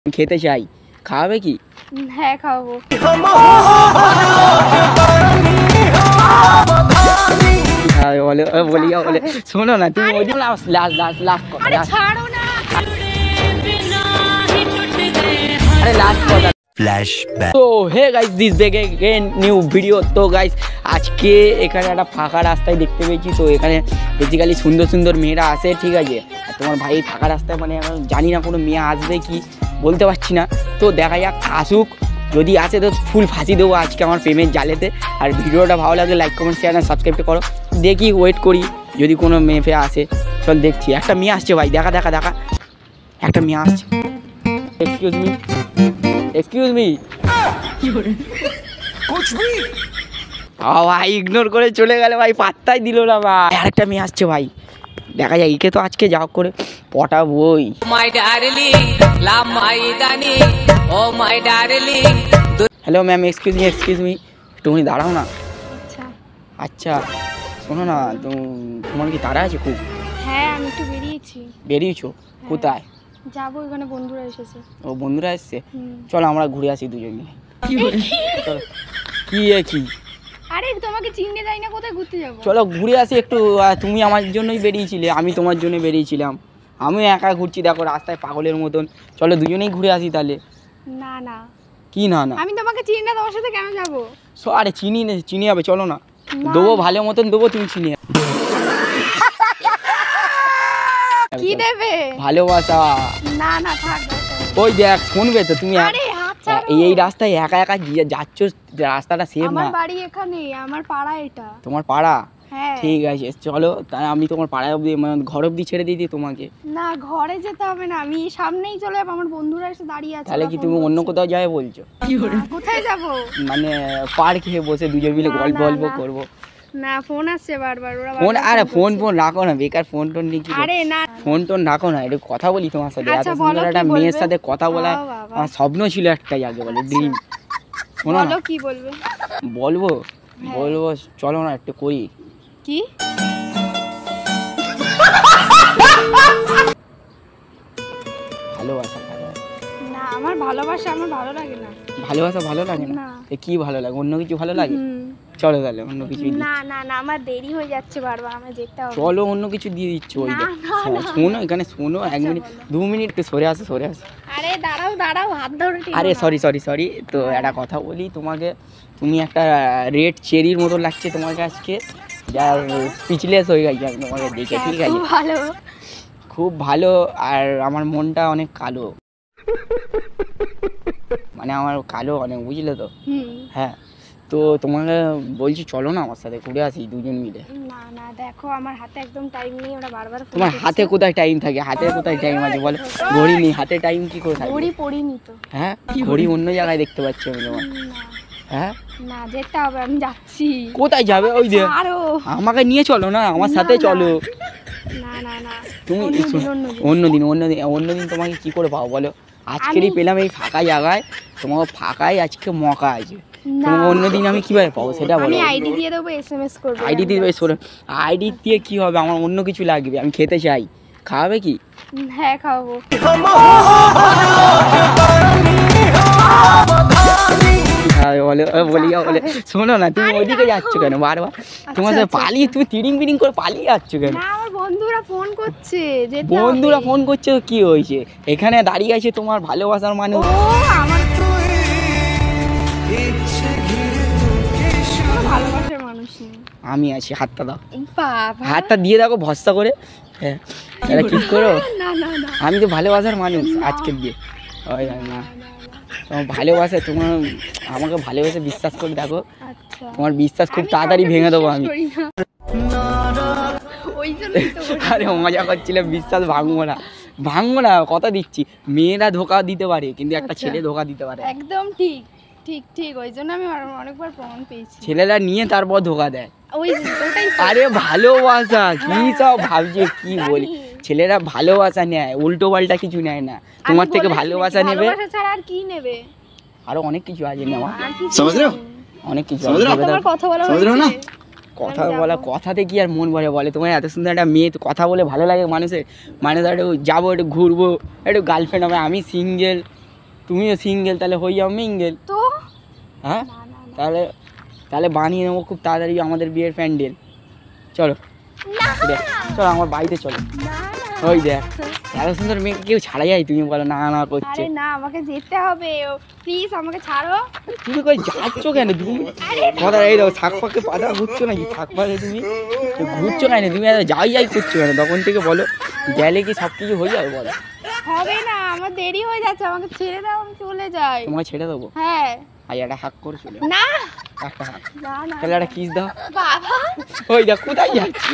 খেতে চাই, খাওয়াবে কি? হ্যাঁ খাওয়াবো। বলে বলি বলে শোনো না তুমি ওই লাস্ট কথা, ছাড়ো না। আরে লাস্ট কথা। তো hey guys, this back again new video. তো গাইস আজকে এখানে একটা ফাঁকা রাস্তায় দেখতে পেয়েছি। তো এখানে বেসিক্যালি সুন্দর সুন্দর মেয়েরা আসে, ঠিক আছে। আর তোমার ভাই ফাঁকা রাস্তায় মানে এখন জানি না কোনো মেয়ে আসবে কি বলতে পারছি না। তো দেখা যাক, আসুক, যদি আসে তো ফুল ফাঁসি দেবো আজকে আমার প্রেমের জালেতে। আর ভিডিওটা ভালো লাগলে লাইক কমেন্ট শেয়ার আর সাবস্ক্রাইব করো। দেখি, ওয়েট করি যদি কোনো মেয়ে ফেয়ে আসে। চল দেখছি, একটা মেয়ে আসছে ভাই, দেখা দেখা দেখা একটা মেয়ে আসছে। Excuse me, excuse me. ভাই ইগনোর করে চলে গেল ভাই, পাত্তাই দিল না ভাই। আরেকটা মেয়ে আসছে ভাই, দেখা যায় একে তো আজকে যাও করে পটাবই। হ্যালো ম্যাম, এক্সকিউজ মি একটুখানি দাঁড়াও না। আচ্ছা শোনো না, তো তোমার কি তাড়া আছে খুব? হ্যাঁ আমি একটু বেরিয়েছি। বেরিয়েছো কোথায়? যাবো, এখানে বন্ধুরা এসেছে। ও বন্ধুরা এসছে, চলো আমরা ঘুরে আসি দুজন মিলে। কি আরে তোমাকে চিনতে যাই না, কোথায় ঘুরতে যাবো? চলো ঘুরে আসি একটু। তুমি আমার জন্যই বেরিয়েছিলে, আমি তোমার জন্য বেরিয়েছিলাম। আমি একা ঘুরছি দেখো রাস্তায় পাগলের মতন। চলো দুজনেই ঘুরে আসি তাহলে। না না। কি না না? আমি তোমাকে চিনি না, তোমার সাথে কেন যাবো? আরে চিনি হবে, চলো না। দেবো ভালো মতন দেবো, তুমি চিনি। কি দেবে? ভালোবাসা। না না থাক। ওই দেখ শুনবে তো তুমি। আরে হাত ছাড়ো। এই রাস্তায় একা একা যাচ্ছ, রাস্তাটা সেফ না। আমার বাড়ি এখানে, আমার পাড়া এটা। তোমার পাড়া? হ্যাঁ ঠিক আছে চলো, তাই আমি তোমার পাড়ায় অবধি মানে ঘর অবধি ছেড়ে দিই তোমাকে। না ঘরে যেতে হবে না, আমি সামনেই চলে যাবো, আমার বন্ধুরা এসে দাঁড়িয়ে আছে। তাহলে কি তুমি অন্য কোথাও যাবে বলছো? কোথায় যাব? মানে পার্কে বসে দুজন মিলে গল্প করবো। না ফোন আসছে বারবার, ওরা ফোন, আরে ফোন রাখো না, বেকার ফোন টোন নিয়ে কি। আরে না ফোন টোন রাখো না, একটু কথা বলি তোমার সাথে। এত আচ্ছা, সুন্দর একটা মেয়ের সাথে কথা বলা বাবা। আমার স্বপ্ন ছিল একটাই, আগে বলে ড্রিম। শোনো না, বলো কি বলবে? বলবো চলো না একটু করি। কি? ভালোবাসা না আমার ভালোবাসা আমার ভালো লাগে না। ভালোবাসা ভালো লাগে না? কি ভালো লাগে? অন্য কিছু ভালো লাগে? চলো তাহলে অন্য কিছু। না না না আমার দেরি হয়ে যাচ্ছে, বারবার আমার যেতে হবে। চলো অন্য কিছু দিয়ে দিচ্ছ। ওই শোনো, এখানে শোনো, 1 মিনিট 2 মিনিট একটু সরে আসো। আরে দাঁড়াও হাত ধরে। আরে সরি তো একটা কথা বলি তোমাকে। তুমি একটা রেড চেরির মতো লাগছে তোমাকে আজকে, যা স্পিচলেস হয়ে গেছে আমি তোমাকে দেখে, ঠিক আছে? খুব ভালো। আর আমার মনটা অনেক কালো, মানে আমার কালো অনেক, বুঝলে তো? হ্যাঁ, তো তোমাকে বলছি চলো না আমার সাথে ঘুরে আসি দুজন মিলে। না না দেখো আমার হাতে একদম টাইম নেই, ওরা বারবার। তোমার হাতে কোথায় টাইম থাকে? হাতে কোথায় টাইম আছে বলো? ঘড়ি নেই, হাতে টাইম কি করে থাকে? ঘড়ি পড়িনি তো। হ্যাঁ, ঘড়ি অন্য জায়গায় দেখতে পাচ্ছি আমি তোমার। হ্যাঁ না যেতে হবে, আমি যাচ্ছি। কোথায় যাবে? ওই যে আমাকে নিয়ে চলো না, আমার সাথে চলো। না না না তুমি অন্যদিন তোমাকে কি করে পাবো বলো? আজকেরই পেলাম এই ফাঁকা জায়গায়, তোমাকে ফাঁকায় আজকে মকা আছে। তোমাকে অন্যদিন আমি কিভাবে পাবো সেটা বলো? আমি আইডি দিয়ে দেবো, এসএমএস করব। আইডি দিয়ে দেবে? আইডি দিয়ে কি হবে? আমার অন্য কিছু লাগবে, আমি খেতে চাই, খাওয়াবে কি? হ্যাঁ খাওয়াবো। বলি শোনো না, তুমি ওইদিকে যাচ্ছ কেন বারবার? তোমার সাথে পালিয়ে তুমি তিরিং করে পালিয়ে যাচ্ছ কেন? না আমার বন্ধুরা ফোন করছে। বন্ধুরা ফোন করছে কি হয়েছে? এখানে দাঁড়িয়ে আছে তোমার ভালোবাসার মানুষ। ভালোবাসার মানুষ আমি আছি, হাতটা দাও। বাবা হাতটা দিয়ে দেখো ভরসা করে। হ্যাঁ কি করো? না না না আমি তো ভালোবাসার মানুষ আজকে দিয়ে। ওই না, তোমার ভালোবাসা, তোমার আমাকে ভালোবেসে বিশ্বাস করে দেখো। তোমার বিশ্বাস খুব তাড়াতাড়ি ভেঙে দেবো আমি। আরে মজা করছিলাম, বিশ্বাস ভাঙবো না, কথা দিচ্ছি। মেয়েরা ধোকা দিতে পারে, কিন্তু একটা ছেলে ধোকা দিতে পারে। একদম ঠিক ওই জন্য আমি অনেকবার প্রমাণ পেয়েছি। ছেলেরা নিয়ে তারপর ধোকা দেয়। ওটাই। আরে ভালোবাসা কি সব ভাবছে, কি বলি? ছেলেরা ভালোবাসা নেয়, উল্টো পাল্টা কিছু নেয় না। তোমার থেকে ভালোবাসা নেবে, আর কি নেবে? আরো অনেক কিছু আছে নেওয়া, অনেক কিছু। কথা বলা, কথাতে কি আর মন ভরে বলে? তোমার এত সুন্দর একটা মেয়ে, কথা বলে ভালো লাগে মানুষের। মানুষ একটু যাবো, একটু ঘুরবো, একটু গার্লফ্রেন্ড হবে। আমি সিঙ্গেল, তুমিও সিঙ্গেল, তাহলে হয়ে যাও মিঙ্গেল। তো হ্যাঁ তাহলে তাহলে বানিয়ে নেবো খুব তাড়াতাড়ি আমাদের বিয়ের প্যান্ডেল। চলো চলো আমার বাড়িতে চলো। ওই দেখ এত সুন্দর মেয়েকে কেউ ছাড়া যায়? তুমি বলো না না করছে। আরে না, আমাকে যেতে হবে, প্লিজ আমাকে ছাড়ো। তুমি কই যাচ্ছ কেন তুমি? কথা এই দাও, শাক পাকে পাতা ঘুরছো নাকি? শাক পাকে তুমি ঘুরছো কেন? তুমি যাই যাই করছো কেন? তখন থেকে বলো গেলে কি সব কিছু হয়ে যাবে? বলো হবে না, আমার দেরি হয়ে যাচ্ছে, আমাকে ছেড়ে দাও, আমি চলে যাই। তোমাকে ছেড়ে দেবো? হ্যাঁ। আর একটা হাক করে চলে না একটা হাক, না না তাহলে একটা কিস দাও। বাবা ওই দেখ কোথায় যাচ্ছি,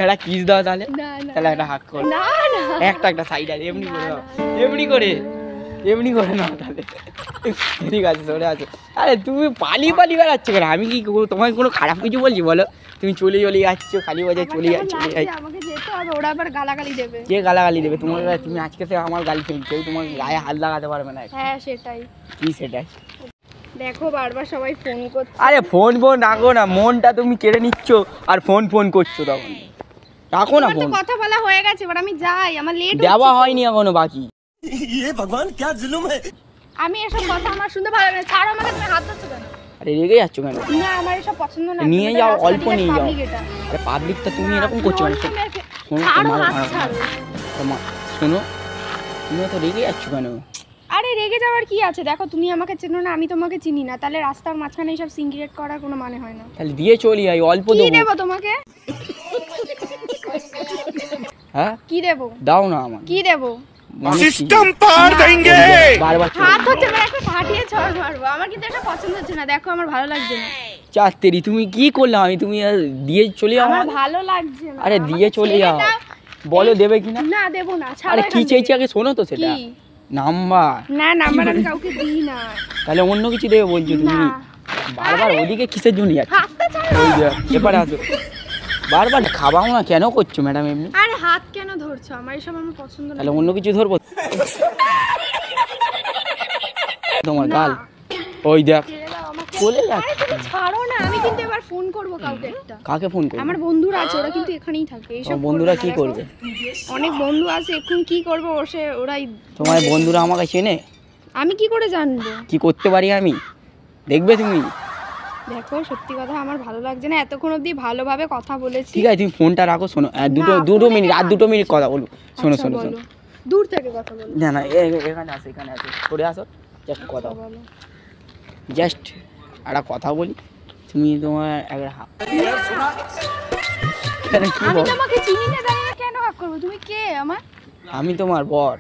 একটা কিস দাও তাহলে। না না তাহলে একটা হাক করো, না না একটা সাইড আছে এমনি করে দাও, এমনি করে না তাহলে ঠিক আছে চলে আসো। আরে তুমি পালি বেড়াচ্ছ কেন? আমি কি তোমাকে কোনো খারাপ কিছু বলছি বলো? তুমি চলে যাচ্ছ, খালি বাজায় চলে যাচ্ছ। আমাকে যেতে হবে, ওরা আবার গালাগালি দেবে। কে গালাগালি দেবে? তোমার তুমি আজকে থেকে আমার গার্লফ্রেন্ড, কেউ তোমার গায়ে হাত লাগাতে পারবে না। হ্যাঁ সেটাই। কি সেটাই? দেখো বারবার সবাই ফোন করছে। আরে ফোন রাখো না, মনটা তুমি কেড়ে নিচ্ছ আর ফোন করছো, তখন রাখো না ফোন। কথা বলা হয়ে গেছে, এবার আমি যাই, আমার লেট দেওয়া হয়নি এখনো বাকি। ভগবান क्या जुलुम है। আমি এসব কথা আমার শুনতে ভালো লাগে, ছাড়ো আমাকে, তুমি হাত ধরছো কেন? আরে রেগে যাচ্ছ কেন? না আমার এসব পছন্দ না। নিয়ে যাও, অল্প নিয়ে যাও। আরে পাবলিকটা তুমি এরকম করছো কেন? ছাড়ো হাত ছাড়ো। শোনো তুমি তো রেগে যাচ্ছ কেন? আরে রেগে যাওয়ার কি আছে? দেখো তুমি আমাকে চেনো না, আমি তোমাকে চিনি না, তাহলে রাস্তার মাঝখানে এইসব সিনক্রিয়েট করার কোনো মানে হয় না। তাহলে দিয়ে চলি আই, অল্প কি দেবো। দেবো তোমাকে? হ্যাঁ কি দেবো? দাও না আমার। কি দেবো? सिस्टम पार देंगे। বারবার হাত হচ্ছে, মানে একটা ফাটিয়ে ছড় মারবো। আমার কিন্তু এটা পছন্দ হচ্ছে না, দেখো আমার ভালো লাগছে না। চাতেরি তুমি কি করলে? আমি তুমি দিয়ে চলে যাও। আমার ভালো লাগছে না। আরে দিয়ে চলে যাও, বলো দেবে কিনা? না দেবো না, ছাড়ো। আরে কি চেয়েছি আগে শোনো তো সেটা। কি? নাম্বার। না নাম্বার আমি কাউকে দিই না। তাহলে অন্য কিছু দেবে বলছো তুমি? না। বারবার ওদিকে কিসের জন্য যাচ্ছ? হাতটা ছাড়ো। ওই যে এবারে আসো, বারবার খাবাও না কেন করছো ম্যাডাম এমনি? আরে হাত কেন ধরছো? আমার এসব আমার পছন্দ না। তাহলে অন্য কিছু ধরবো তোমার গাল। ওই দেখ ছেড়ে দাও আমাকে। চলে আরে যাচ্ছে। তুমি ছাড়ো না, আমি কিন্তু এবার ফোন করব কাউকে একটা। কাকে ফোন করবে? আমার বন্ধুরা আছে, ওরা কিন্তু এখানেই থাকে। এইসব তোমার বন্ধুরা কি দেখো, করবে? অনেক বন্ধু আছে, এখন কি করবে বসে ওরাই। তোমার বন্ধুরা আমাকে চেনে? আমি কি করে জানবো? কি করতে পারি আমি দেখবে তুমি। দেখো সত্যি কথা আমার ভালো লাগছে না, এতক্ষণ অবধি ভালোভাবে কথা বলেছি। ঠিক আছে তুমি ফোনটা রাখো। শোনো আর দুটো মিনিট, আর 2 মিনিট কথা বলবো। শোনো আচ্ছা, শোনো বলো। শোনো দূর থেকে কথা বলো। না না এখানে আসো, এখানে আসো, সরে আসো, জাস্ট কথা বলো। বলো। জাস্ট একটা কথা বলি, তুমি তোমার একটা কি আমি বল? তোমাকে চিনি না, জানি না, কেন হাক করবো? তুমি কে আমার? আমি তোমার বর।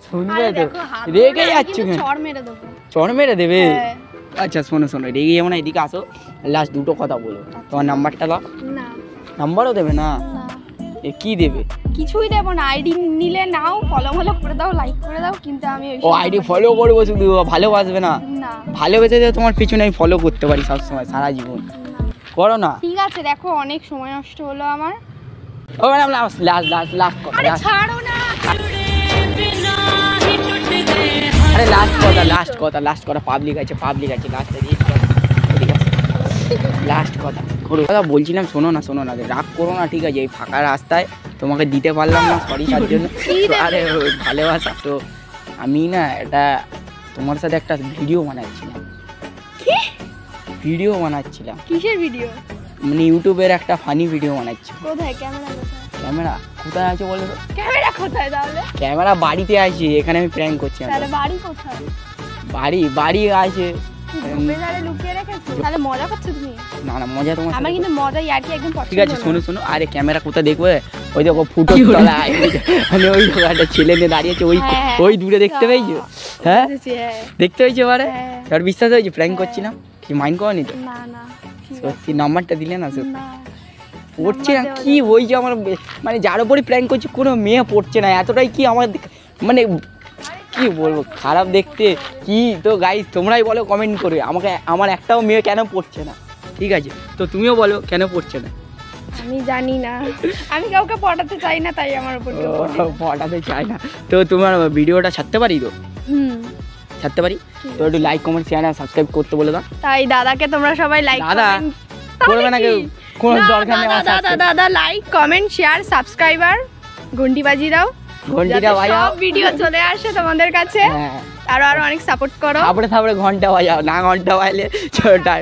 শুনবে আরে তো? দেখো, হাত রেগে ধরে আমি যাচ্ছ কিন্তু কেন? চড় মেরে দেবো। চড় মেরে দেবে? হ্যাঁ। আচ্ছা শোনো রেগে যেমন এদিকে আসো, লাস্ট দুটো কথা বলো। তোমার নাম্বারটা দাও। না নাম্বারও দেবে না? না এ কি দেবে? কিছুই দেবো না। আইডি নিলে নাও, ফলো করে দাও, লাইক করে দাও, কিন্তু আমি ও আইডি ফলো করবো শুধু, ভালোবাসবে না? না। ভালোবেসে যে তোমার পিছনে আমি ফলো করতে পারি সবসময় সারা জীবন, করো না? ঠিক আছে, দেখো অনেক সময় নষ্ট হলো আমার। ও ম্যাডাম লাস্ট কথা। আরে ছাড়ো না। আরে লাস্ট কথা পাবলিক আছে লাস্ট কথা করো। কথা বলছিলাম, শোনো না রাগ করো না, ঠিক আছে? এই ফাঁকা রাস্তায় তোমাকে দিতে পারলাম না, সরি তার জন্য। আরে ভালোবাসা তো আমি না, এটা তোমার সাথে একটা ভিডিও বানাচ্ছিলাম। কিসের ভিডিও? মানে ইউটিউবের একটা ফানি ভিডিও বানাচ্ছি। কোথায় ক্যামেরা? ক্যামেরা কোথায় আছে বলো তো? ক্যামেরা কোথায় তাহলে? ক্যামেরা বাড়িতে আছে, এখানে আমি প্র্যাঙ্ক করছি। তাহলে বাড়ি কোথায়? বাড়ি আছে। বেজারে লুকিয়ে রেখেছো? তাহলে মজা করছো তুমি? না মজা তোমার আমার কিন্তু মজা ইয়ার্কি একদম পছন্দ। ঠিক আছে শোনো আরে ক্যামেরা কোথায় দেখবে? ওই দেখো ফুটো তলায়, মানে ওই দেখো একটা ছেলে নিয়ে দাঁড়িয়েছে, ওই দূরে দেখতে পেয়েছো? হ্যাঁ দেখতে পেয়েছো? এবারে এবার বিশ্বাস হয়েছে প্র্যাঙ্ক করছিলাম, কি মাইন্ড করনি তো? না না সত্যি নাম্বারটা দিলে না? সত্যি না পড়ছে না কি ওই যে আমার, মানে যার উপরই প্র্যাঙ্ক করছি কোনো মেয়ে পড়ছে না, এতটাই কি আমার মানে কি বলবো খারাপ দেখতে কি। তো গাইস তোমরাই বলো কমেন্ট করে আমাকে, আমার একটাও মেয়ে কেন পড়ছে না? ঠিক আছে তো তুমিও বলো কেন পড়ছে না? আমি জানি না, আমি কাউকে পটাতে চাই না, তাই আমার উপর কেউ পড়ে না। পটাতে চাই না তো তোমার ভিডিওটা ছাড়তে পারি তো? ছাড়তে পারি তো, একটু লাইক কমেন্ট শেয়ার আর সাবস্ক্রাইব করতে বলে দাও। তাই দাদাকে তোমরা সবাই লাইক দাদা করবে না কেউ, কোনো দরকার নেই। দাদা লাইক কমেন্ট শেয়ার সাবস্ক্রাইবার ঘন্টি বাজিয়ে দাও, ঘন্টিটা বাজাও, ভিডিও চলে আসে তোমাদের কাছে। হ্যাঁ আরো অনেক সাপোর্ট করো। তারপরে ঘন্টা বাজাও, না ঘন্টা বাজলে ছোটার